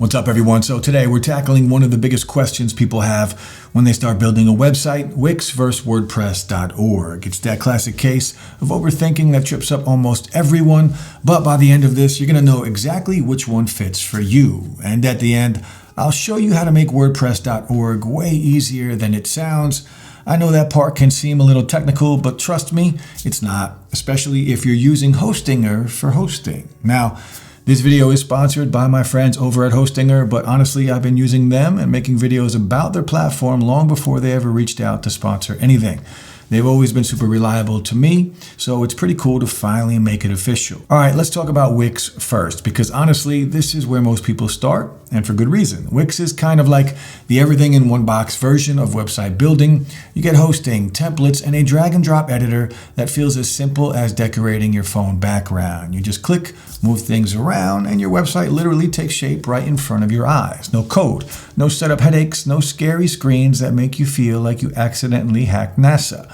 What's up, everyone? So today we're tackling one of the biggest questions people have when they start building a website, Wix versus Wordpress.org. It's that classic case of overthinking that trips up almost everyone, but by the end of this, you're going to know exactly which one fits for you. And at the end, I'll show you how to make Wordpress.org way easier than it sounds. I know that part can seem a little technical, but trust me, it's not, especially if you're using Hostinger for hosting. Now, this video is sponsored by my friends over at Hostinger, but honestly, I've been using them and making videos about their platform long before they ever reached out to sponsor anything. They've always been super reliable to me, so it's pretty cool to finally make it official. All right, let's talk about Wix first, because honestly, this is where most people start, and for good reason. Wix is kind of like the everything in one box version of website building. You get hosting, templates, and a drag and drop editor that feels as simple as decorating your phone background. You just click, move things around, and your website literally takes shape right in front of your eyes. No code, no setup headaches, no scary screens that make you feel like you accidentally hacked NASA.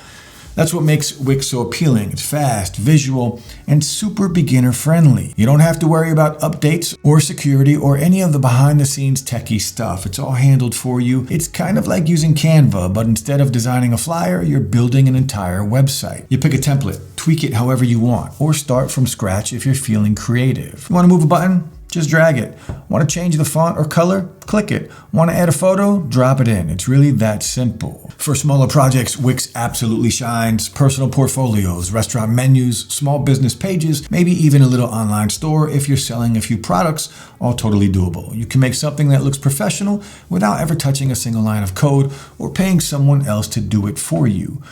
That's what makes Wix so appealing. It's fast, visual, and super beginner friendly. You don't have to worry about updates or security or any of the behind the scenes techie stuff. It's all handled for you. It's kind of like using Canva, but instead of designing a flyer, you're building an entire website. You pick a template, tweak it however you want, or start from scratch if you're feeling creative. You want to move a button? Just drag it. Want to change the font or color? Click it. Want to add a photo? Drop it in. It's really that simple. For smaller projects, Wix absolutely shines. Personal portfolios, restaurant menus, small business pages, maybe even a little online store if you're selling a few products, all totally doable. You can make something that looks professional without ever touching a single line of code or paying someone else to do it for you.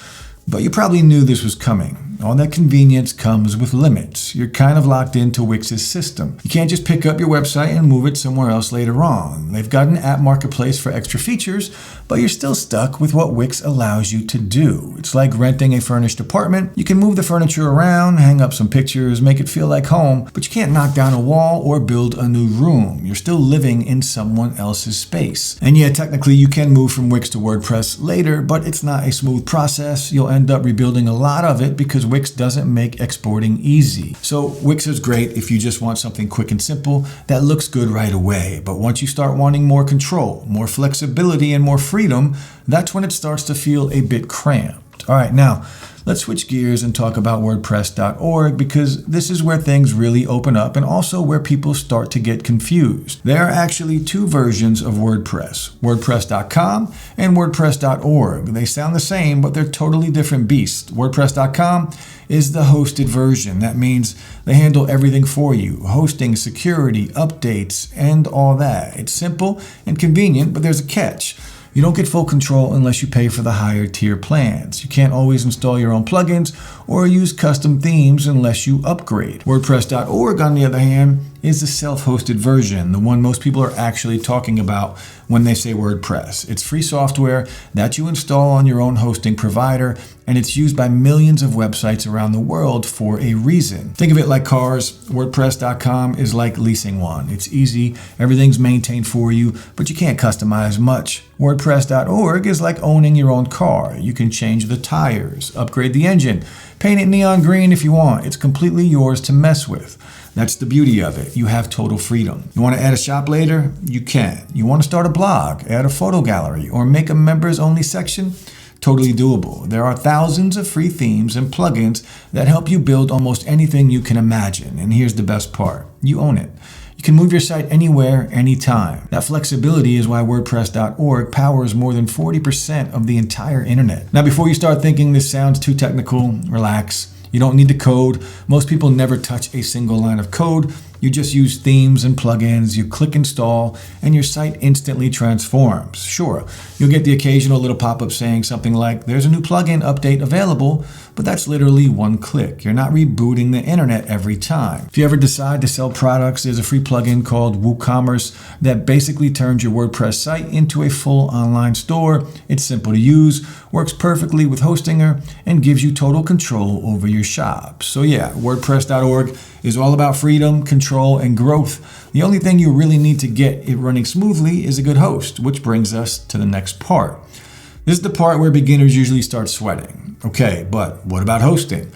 But you probably knew this was coming. All that convenience comes with limits. You're kind of locked into Wix's system. You can't just pick up your website and move it somewhere else later on. They've got an app marketplace for extra features, but you're still stuck with what Wix allows you to do. It's like renting a furnished apartment. You can move the furniture around, hang up some pictures, make it feel like home, but you can't knock down a wall or build a new room. You're still living in someone else's space. And yeah, technically you can move from Wix to WordPress later, but it's not a smooth process. You'll end up rebuilding a lot of it because Wix doesn't make exporting easy. So Wix is great if you just want something quick and simple that looks good right away. But once you start wanting more control, more flexibility, and more freedom, that's when it starts to feel a bit cramped. All right, now let's switch gears and talk about WordPress.org, because this is where things really open up and also where people start to get confused. There are actually two versions of WordPress, WordPress.com and WordPress.org. They sound the same, but they're totally different beasts. WordPress.com is the hosted version. That means they handle everything for you, hosting, security, updates, and all that. It's simple and convenient, but there's a catch. You don't get full control unless you pay for the higher tier plans. You can't always install your own plugins or use custom themes unless you upgrade. WordPress.org, on the other hand, is the self-hosted version, the one most people are actually talking about when they say WordPress. It's free software that you install on your own hosting provider, and it's used by millions of websites around the world for a reason. Think of it like cars. WordPress.com is like leasing one. It's easy, everything's maintained for you, but you can't customize much. WordPress.org is like owning your own car. You can change the tires, upgrade the engine, paint it neon green if you want. It's completely yours to mess with. That's the beauty of it. You have total freedom. You want to add a shop later? You can. You want to start a blog, add a photo gallery, or make a members only section? Totally doable. There are thousands of free themes and plugins that help you build almost anything you can imagine. And here's the best part. You own it. You can move your site anywhere, anytime. That flexibility is why WordPress.org powers more than 40% of the entire internet. Now, before you start thinking this sounds too technical, relax. You don't need to code. Most people never touch a single line of code. You just use themes and plugins, you click install, and your site instantly transforms. Sure, you'll get the occasional little pop-up saying something like, there's a new plugin update available, but that's literally one click. You're not rebooting the internet every time. If you ever decide to sell products, there's a free plugin called WooCommerce that basically turns your WordPress site into a full online store. It's simple to use, works perfectly with Hostinger, and gives you total control over your shop. So yeah, WordPress.org is all about freedom, control, and growth. The only thing you really need to get it running smoothly is a good host, which brings us to the next part. This is the part where beginners usually start sweating. Okay, but what about hosting?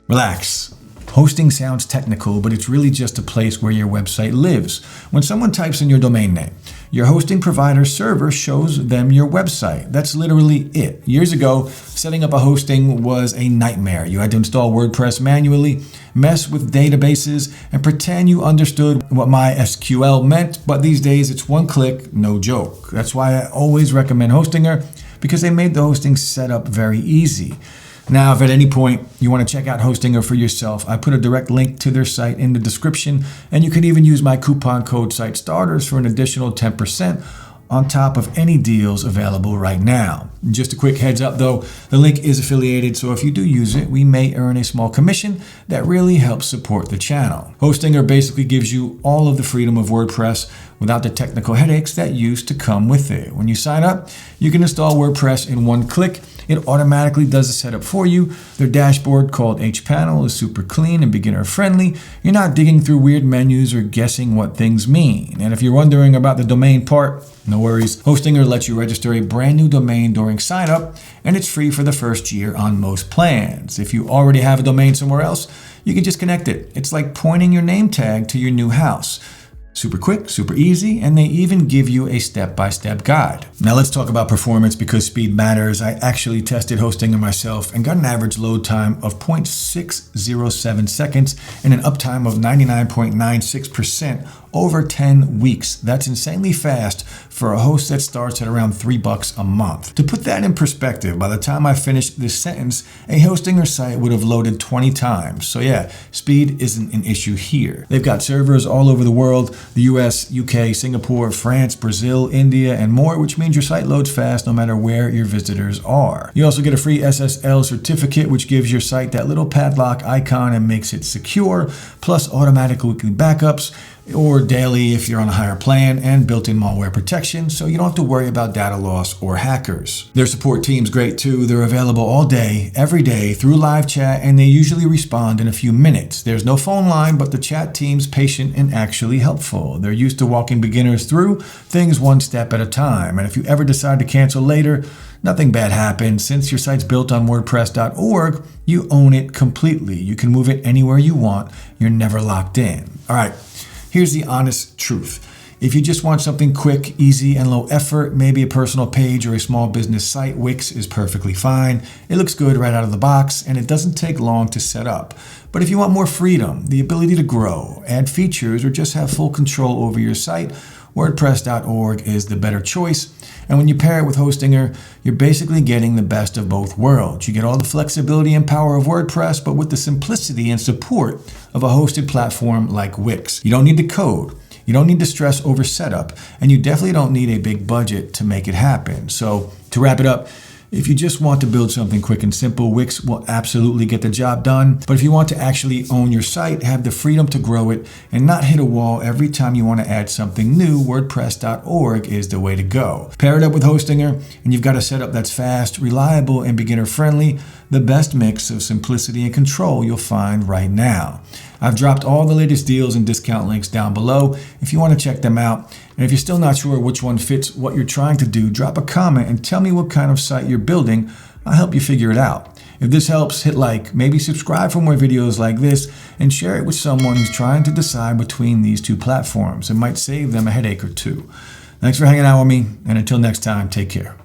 Relax. Hosting sounds technical, but it's really just a place where your website lives. When someone types in your domain name, your hosting provider's server shows them your website. That's literally it. Years ago, setting up a hosting was a nightmare. You had to install WordPress manually, mess with databases, and pretend you understood what MySQL meant, but these days it's one click, no joke. That's why I always recommend Hostinger, because they made the hosting setup very easy. Now, if at any point you want to check out Hostinger for yourself, I put a direct link to their site in the description, and you can even use my coupon code SiteStarters for an additional 10% on top of any deals available right now. Just a quick heads up though, the link is affiliated, so if you do use it, we may earn a small commission that really helps support the channel. Hostinger basically gives you all of the freedom of WordPress without the technical headaches that used to come with it. When you sign up, you can install WordPress in one click. It automatically does the setup for you. Their dashboard, called H-Panel, is super clean and beginner friendly. You're not digging through weird menus or guessing what things mean. And if you're wondering about the domain part, no worries. Hostinger lets you register a brand new domain during sign up, and it's free for the first year on most plans. If you already have a domain somewhere else, you can just connect it. It's like pointing your name tag to your new house. Super quick, super easy, and they even give you a step-by-step guide. Now let's talk about performance, because speed matters. I actually tested Hostinger myself and got an average load time of 0.607 seconds and an uptime of 99.96% over 10 weeks. That's insanely fast for a host that starts at around $3 a month. To put that in perspective, by the time I finished this sentence, a Hostinger site would have loaded 20 times. So yeah, speed isn't an issue here. They've got servers all over the world, the US, UK, Singapore, France, Brazil, India, and more, which means your site loads fast no matter where your visitors are. You also get a free SSL certificate, which gives your site that little padlock icon and makes it secure, plus automatic weekly backups, or daily if you're on a higher plan, and built-in malware protection, so you don't have to worry about data loss or hackers. Their support team's great too. They're available all day, every day, through live chat, and they usually respond in a few minutes. There's no phone line, but the chat team's patient and actually helpful. They're used to walking beginners through things one step at a time, and if you ever decide to cancel later, nothing bad happens. Since your site's built on WordPress.org, you own it completely. You can move it anywhere you want. You're never locked in. All right. Here's the honest truth. If you just want something quick, easy, and low effort, maybe a personal page or a small business site, Wix is perfectly fine. It looks good right out of the box, and it doesn't take long to set up. But if you want more freedom, the ability to grow, add features, or just have full control over your site, WordPress.org is the better choice. And when you pair it with Hostinger, you're basically getting the best of both worlds. You get all the flexibility and power of WordPress, but with the simplicity and support of a hosted platform like Wix. You don't need to code. You don't need to stress over setup, and you definitely don't need a big budget to make it happen. So to wrap it up, if you just want to build something quick and simple, Wix will absolutely get the job done. But if you want to actually own your site, have the freedom to grow it, and not hit a wall every time you want to add something new, WordPress.org is the way to go. Pair it up with Hostinger, and you've got a setup that's fast, reliable, and beginner-friendly, the best mix of simplicity and control you'll find right now. I've dropped all the latest deals and discount links down below if you want to check them out. And if you're still not sure which one fits what you're trying to do, drop a comment and tell me what kind of site you're building. I'll help you figure it out. If this helps, hit like, maybe subscribe for more videos like this, and share it with someone who's trying to decide between these two platforms. It might save them a headache or two. Thanks for hanging out with me, and until next time, take care.